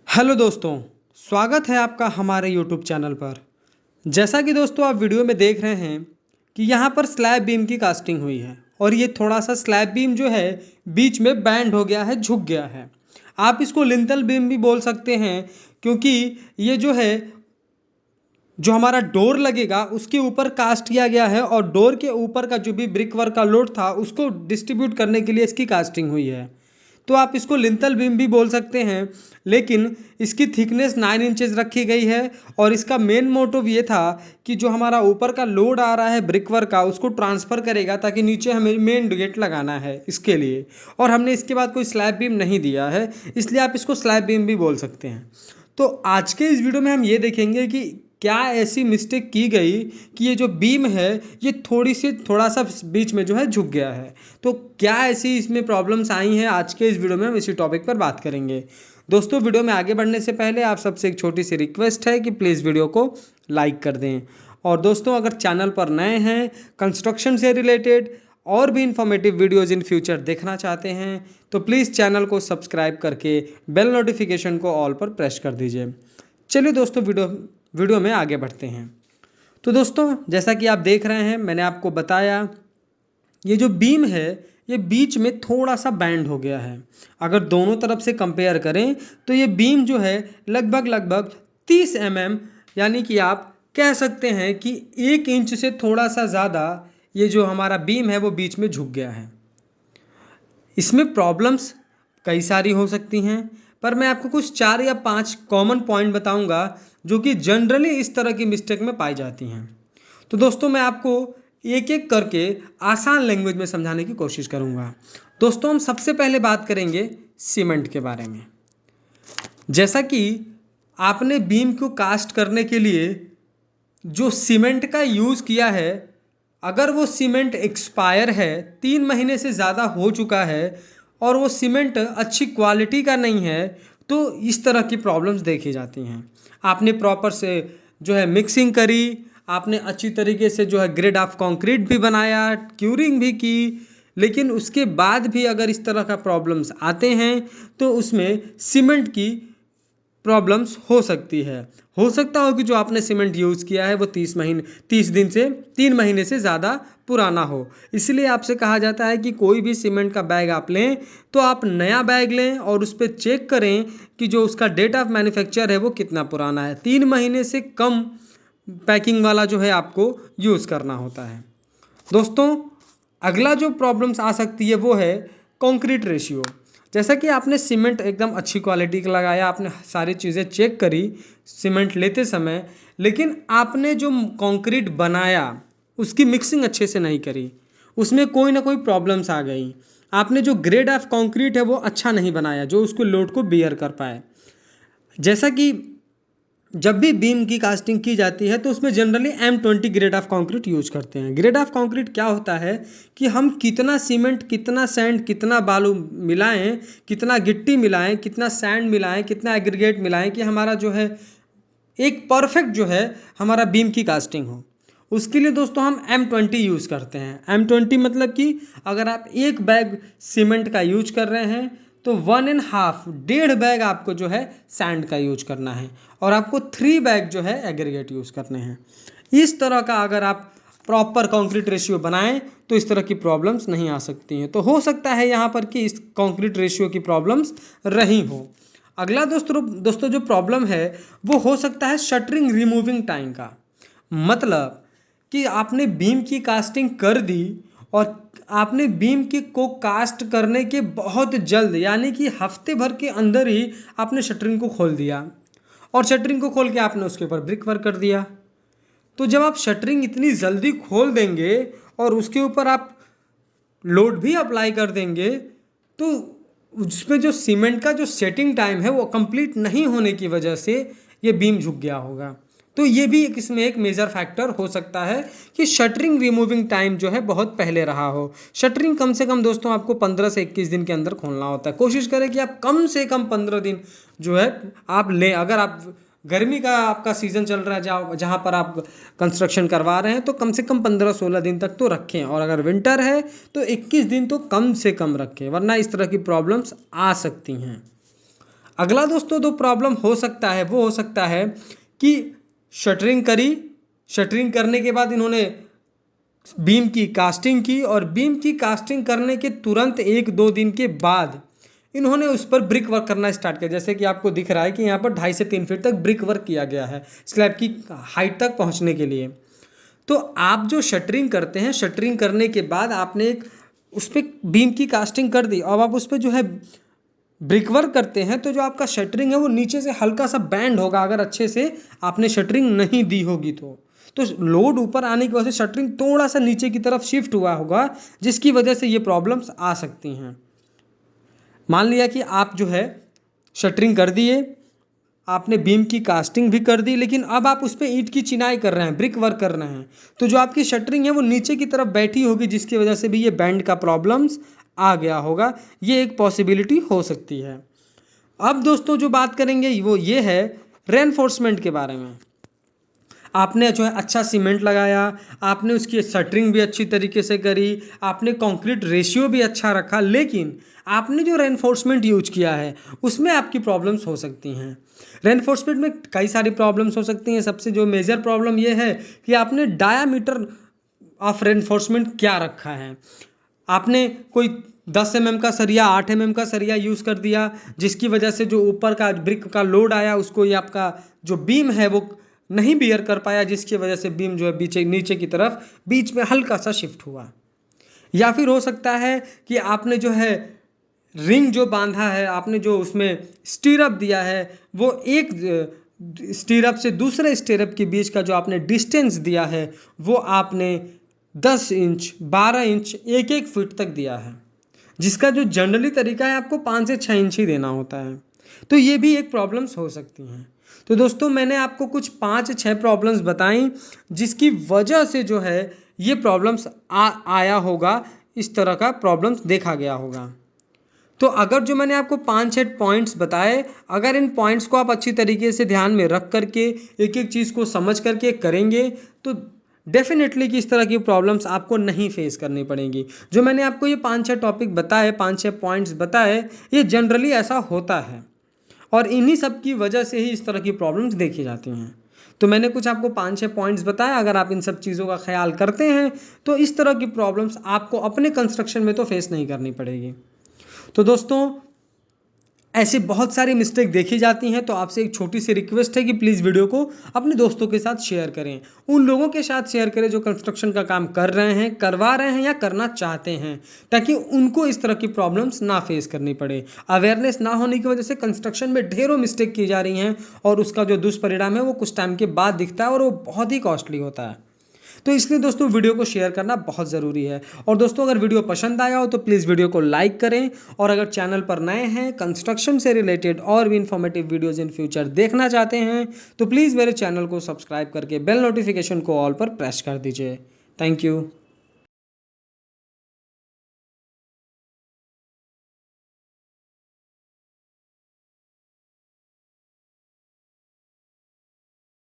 Hello दोस्तों, स्वागत है आपका हमारे यूट्यूब चैनल पर। जैसा कि दोस्तों आप वीडियो में देख रहे हैं कि यहाँ पर स्लैब बीम की कास्टिंग हुई है और ये थोड़ा सा स्लैब बीम जो है बीच में बैंड हो गया है, झुक गया है। आप इसको लिंटल बीम भी बोल सकते हैं क्योंकि ये जो है जो हमारा डोर लगेगा उसके ऊपर कास्ट किया गया है और डोर के ऊपर का जो भी ब्रिक वर्क का लोड था उसको डिस्ट्रीब्यूट करने के लिए इसकी कास्टिंग हुई है। तो आप इसको लिंटल बीम भी बोल सकते हैं, लेकिन इसकी थिकनेस 9 इंचेस रखी गई है और इसका मेन मोटिव ये था कि जो हमारा ऊपर का लोड आ रहा है ब्रिक वर्क का उसको ट्रांसफ़र करेगा ताकि नीचे हमें मेन गेट लगाना है इसके लिए। और हमने इसके बाद कोई स्लैब बीम नहीं दिया है, इसलिए आप इसको स्लैब बीम भी बोल सकते हैं। तो आज के इस वीडियो में हम ये देखेंगे कि क्या ऐसी मिस्टेक की गई कि ये जो बीम है ये थोड़ा सा बीच में जो है झुक गया है। तो क्या ऐसी इसमें प्रॉब्लम्स आई हैं, आज के इस वीडियो में हम इसी टॉपिक पर बात करेंगे। दोस्तों वीडियो में आगे बढ़ने से पहले आप सबसे एक छोटी सी रिक्वेस्ट है कि प्लीज़ वीडियो को लाइक कर दें। और दोस्तों अगर चैनल पर नए हैं, कंस्ट्रक्शन से रिलेटेड और भी इंफॉर्मेटिव वीडियोज़ इन फ्यूचर देखना चाहते हैं तो प्लीज़ चैनल को सब्सक्राइब करके बेल नोटिफिकेशन को ऑल पर प्रेस कर दीजिए। चलिए दोस्तों वीडियो में आगे बढ़ते हैं। तो दोस्तों जैसा कि आप देख रहे हैं, मैंने आपको बताया ये जो बीम है ये बीच में थोड़ा सा बैंड हो गया है। अगर दोनों तरफ से कंपेयर करें तो ये बीम जो है लगभग 30 यानी कि आप कह सकते हैं कि 1 इंच से थोड़ा सा ज़्यादा ये जो हमारा बीम है वो बीच में झुक गया है। इसमें प्रॉब्लम्स कई सारी हो सकती हैं, पर मैं आपको कुछ 4 या 5 कॉमन पॉइंट बताऊंगा जो कि जनरली इस तरह की मिस्टेक में पाई जाती हैं। तो दोस्तों मैं आपको एक एक करके आसान लैंग्वेज में समझाने की कोशिश करूंगा। दोस्तों हम सबसे पहले बात करेंगे सीमेंट के बारे में। जैसा कि आपने बीम को कास्ट करने के लिए जो सीमेंट का यूज़ किया है, अगर वो सीमेंट एक्सपायर है, 3 महीने से ज़्यादा हो चुका है और वो सीमेंट अच्छी क्वालिटी का नहीं है, तो इस तरह की प्रॉब्लम्स देखी जाती हैं। आपने प्रॉपर से जो है मिक्सिंग करी, आपने अच्छी तरीके से जो है ग्रेड ऑफ कंक्रीट भी बनाया, क्यूरिंग भी की, लेकिन उसके बाद भी अगर इस तरह का प्रॉब्लम्स आते हैं तो उसमें सीमेंट की प्रॉब्लम्स हो सकती है। हो सकता हो कि जो आपने सीमेंट यूज़ किया है वो 30 दिन से 3 महीने से ज़्यादा पुराना हो। इसलिए आपसे कहा जाता है कि कोई भी सीमेंट का बैग आप लें तो आप नया बैग लें और उस पर चेक करें कि जो उसका डेट ऑफ मैन्युफैक्चर है वो कितना पुराना है। 3 महीने से कम पैकिंग वाला जो है आपको यूज़ करना होता है। दोस्तों अगला जो प्रॉब्लम्स आ सकती है वो है कंक्रीट रेशियो। जैसा कि आपने सीमेंट एकदम अच्छी क्वालिटी का लगाया, आपने सारी चीज़ें चेक करी सीमेंट लेते समय, लेकिन आपने जो कंक्रीट बनाया उसकी मिक्सिंग अच्छे से नहीं करी, उसमें कोई ना कोई प्रॉब्लम्स आ गई। आपने जो ग्रेड ऑफ कंक्रीट है वो अच्छा नहीं बनाया जो उसको लोड को बियर कर पाए। जैसा कि जब भी बीम की कास्टिंग की जाती है तो उसमें generally M20 grade of concrete use करते हैं। ग्रेड ऑफ कंक्रीट क्या होता है कि हम कितना सीमेंट, कितना सैंड, कितना बालू मिलाएं, कितना गिट्टी मिलाएं, कितना सैंड मिलाएं, कितना एग्रीगेट मिलाएं कि हमारा जो है एक परफेक्ट जो है हमारा बीम की कास्टिंग हो। उसके लिए दोस्तों हम M20 यूज़ करते हैं। M20 मतलब कि अगर आप एक बैग सीमेंट का यूज कर रहे हैं तो 1.5 डेढ़ बैग आपको जो है सैंड का यूज करना है और आपको 3 बैग जो है एग्रीगेट यूज़ करने हैं। इस तरह का अगर आप प्रॉपर कंक्रीट रेशियो बनाएं तो इस तरह की प्रॉब्लम्स नहीं आ सकती हैं। तो हो सकता है यहाँ पर कि इस कंक्रीट रेशियो की प्रॉब्लम्स रही हो। अगला दोस्तों जो प्रॉब्लम है वो हो सकता है शटरिंग रिमूविंग टाइम का। मतलब कि आपने बीम की कास्टिंग कर दी और आपने बीम की को कास्ट करने के बहुत जल्द यानी कि हफ्ते भर के अंदर ही आपने शटरिंग को खोल दिया और शटरिंग को खोल के आपने उसके ऊपर ब्रिक वर्क कर दिया। तो जब आप शटरिंग इतनी जल्दी खोल देंगे और उसके ऊपर आप लोड भी अप्लाई कर देंगे तो उसमें जो सीमेंट का जो सेटिंग टाइम है वो कंप्लीट नहीं होने की वजह से ये बीम झुक गया होगा। तो ये भी इसमें एक मेजर फैक्टर हो सकता है कि शटरिंग रिमूविंग टाइम जो है बहुत पहले रहा हो। शटरिंग कम से कम दोस्तों आपको 15 से 21 दिन के अंदर खोलना होता है। कोशिश करें कि आप कम से कम 15 दिन जो है आप लें। अगर आप गर्मी का आपका सीज़न चल रहा है जहाँ पर आप कंस्ट्रक्शन करवा रहे हैं तो कम से कम 15-16 दिन तक तो रखें, और अगर विंटर है तो 21 दिन तो कम से कम रखें, वरना इस तरह की प्रॉब्लम्स आ सकती हैं। अगला दोस्तों जो प्रॉब्लम हो सकता है वो हो सकता है कि शटरिंग करने के बाद इन्होंने बीम की कास्टिंग की और बीम की कास्टिंग करने के तुरंत 1-2 दिन के बाद इन्होंने उस पर ब्रिक वर्क करना स्टार्ट किया। जैसे कि आपको दिख रहा है कि यहाँ पर 2.5 से 3 फीट तक ब्रिक वर्क किया गया है स्लैब की हाइट तक पहुँचने के लिए। तो आप जो शटरिंग करते हैं, शटरिंग करने के बाद आपने एक उस पर बीम की कास्टिंग कर दी, अब आप उस पर जो है ब्रिक वर्क करते हैं, तो जो आपका शटरिंग है वो नीचे से हल्का सा बैंड होगा अगर अच्छे से आपने शटरिंग नहीं दी होगी तो लोड ऊपर आने की वजह से शटरिंग थोड़ा सा नीचे की तरफ शिफ्ट हुआ होगा, जिसकी वजह से ये प्रॉब्लम्स आ सकती हैं। मान लिया कि आप जो है शटरिंग कर दिए, आपने बीम की कास्टिंग भी कर दी, लेकिन अब आप उस पर ईंट की चिनाई कर रहे हैं, ब्रिक वर्क कर रहे हैं, तो जो आपकी शटरिंग है वो नीचे की तरफ बैठी होगी, जिसकी वजह से भी ये बैंड का प्रॉब्लम्स आ गया होगा। ये एक पॉसिबिलिटी हो सकती है। अब दोस्तों जो बात करेंगे वो ये है रेनफोर्समेंट के बारे में। आपने जो है अच्छा सीमेंट लगाया, आपने उसकी शटरिंग भी अच्छी तरीके से करी, आपने कंक्रीट रेशियो भी अच्छा रखा, लेकिन आपने जो रेनफोर्समेंट यूज किया है उसमें आपकी प्रॉब्लम्स हो सकती हैं। रेनफोर्समेंट में कई सारी प्रॉब्लम्स हो सकती हैं। सबसे जो मेजर प्रॉब्लम ये है कि आपने डायामीटर ऑफ रेनफोर्समेंट क्या रखा है। आपने कोई 10 mm का सरिया, 8 mm का सरिया यूज़ कर दिया, जिसकी वजह से जो ऊपर का ब्रिक का लोड आया उसको ये आपका जो बीम है वो नहीं बियर कर पाया, जिसकी वजह से बीम जो है नीचे की तरफ बीच में हल्का सा शिफ्ट हुआ। या फिर हो सकता है कि आपने जो है रिंग जो बांधा है, आपने जो उसमें स्टीरअप दिया है, वो एक स्टीरअप से दूसरे स्टीरअप के बीच का जो आपने डिस्टेंस दिया है वो आपने 10 इंच, 12 इंच, 1-1 फीट तक दिया है, जिसका जो जनरली तरीका है आपको 5 से 6 इंच ही देना होता है। तो ये भी एक प्रॉब्लम्स हो सकती हैं। तो दोस्तों मैंने आपको कुछ 5-6 प्रॉब्लम्स बताई जिसकी वजह से जो है ये प्रॉब्लम्स आया होगा, इस तरह का प्रॉब्लम्स देखा गया होगा। तो अगर जो मैंने आपको 5-6 पॉइंट्स बताए, अगर इन पॉइंट्स को आप अच्छी तरीके से ध्यान में रख करके एक एक चीज़ को समझ करके करेंगे तो डेफिनेटली कि इस तरह की प्रॉब्लम्स आपको नहीं फेस करनी पड़ेंगी। जो मैंने आपको ये 5-6 टॉपिक बताए, 5-6 पॉइंट्स बताए, ये जनरली ऐसा होता है और इन्हीं सब की वजह से ही इस तरह की प्रॉब्लम्स देखी जाती हैं। तो मैंने कुछ आपको 5-6 पॉइंट्स बताया, अगर आप इन सब चीज़ों का ख्याल करते हैं तो इस तरह की प्रॉब्लम्स आपको अपने कंस्ट्रक्शन में तो फेस नहीं करनी पड़ेगी। तो दोस्तों ऐसी बहुत सारी मिस्टेक देखी जाती हैं, तो आपसे एक छोटी सी रिक्वेस्ट है कि प्लीज़ वीडियो को अपने दोस्तों के साथ शेयर करें, उन लोगों के साथ शेयर करें जो कंस्ट्रक्शन का काम कर रहे हैं, करवा रहे हैं या करना चाहते हैं, ताकि उनको इस तरह की प्रॉब्लम्स ना फेस करनी पड़े। अवेयरनेस ना होने की वजह से कंस्ट्रक्शन में ढेरों मिस्टेक की जा रही हैं और उसका जो दुष्परिणाम है वो कुछ टाइम के बाद दिखता है और वो बहुत ही कॉस्टली होता है। तो इसलिए दोस्तों वीडियो को शेयर करना बहुत ज़रूरी है। और दोस्तों अगर वीडियो पसंद आया हो तो प्लीज़ वीडियो को लाइक करें, और अगर चैनल पर नए हैं, कंस्ट्रक्शन से रिलेटेड और भी इन्फॉर्मेटिव वीडियोज़ इन फ्यूचर देखना चाहते हैं तो प्लीज़ मेरे चैनल को सब्सक्राइब करके बेल नोटिफिकेशन को ऑल पर प्रेस कर दीजिए। Thank you.